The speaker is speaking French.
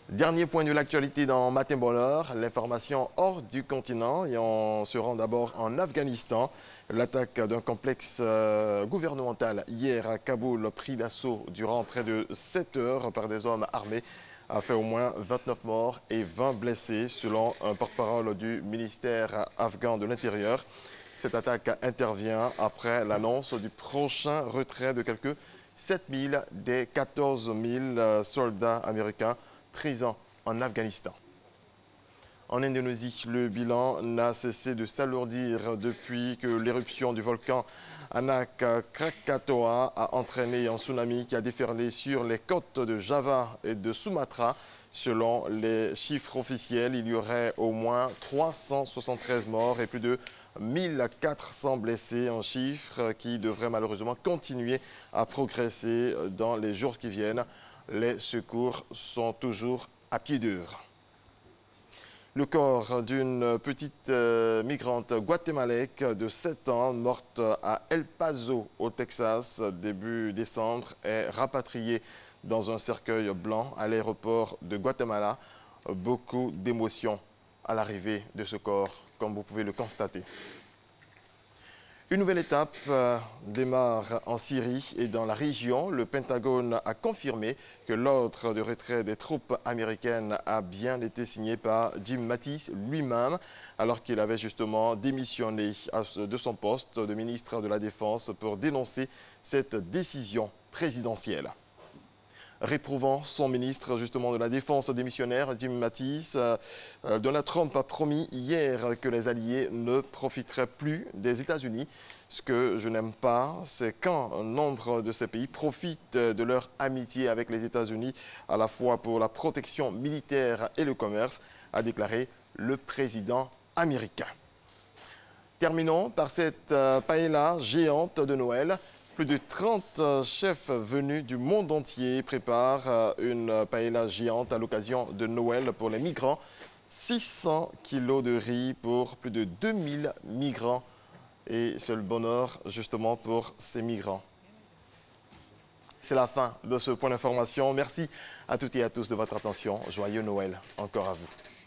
Dernier point de l'actualité dans Matin Bonheur, l'information hors du continent et on se rend d'abord en Afghanistan. L'attaque d'un complexe gouvernemental hier à Kaboul, pris d'assaut durant près de 7 heures par des hommes armés, a fait au moins 29 morts et 20 blessés selon un porte-parole du ministère afghan de l'Intérieur. Cette attaque intervient après l'annonce du prochain retrait de quelques 7 000 des 14 000 soldats américains présents en Afghanistan. En Indonésie, le bilan n'a cessé de s'alourdir depuis que l'éruption du volcan Anak Krakatoa a entraîné un tsunami qui a déferlé sur les côtes de Java et de Sumatra. Selon les chiffres officiels, il y aurait au moins 373 morts et plus de 1400 blessés, un chiffre qui devrait malheureusement continuer à progresser dans les jours qui viennent. Les secours sont toujours à pied d'œuvre. Le corps d'une petite migrante guatémaltèque de 7 ans morte à El Paso, au Texas, début décembre, est rapatrié dans un cercueil blanc à l'aéroport de Guatemala. Beaucoup d'émotions à l'arrivée de ce corps, comme vous pouvez le constater. Une nouvelle étape démarre en Syrie et dans la région. Le Pentagone a confirmé que l'ordre de retrait des troupes américaines a bien été signé par Jim Mattis lui-même, alors qu'il avait justement démissionné de son poste de ministre de la Défense pour dénoncer cette décision présidentielle. Réprouvant son ministre justement de la Défense démissionnaire, Jim Mattis, Donald Trump a promis hier que les Alliés ne profiteraient plus des États-Unis. Ce que je n'aime pas, c'est quand un nombre de ces pays profitent de leur amitié avec les États-Unis, à la fois pour la protection militaire et le commerce, a déclaré le président américain. Terminons par cette paella géante de Noël. Plus de 30 chefs venus du monde entier préparent une paella géante à l'occasion de Noël pour les migrants. 600 kilos de riz pour plus de 2000 migrants. Et c'est le bonheur justement pour ces migrants. C'est la fin de ce point d'information. Merci à toutes et à tous de votre attention. Joyeux Noël encore à vous.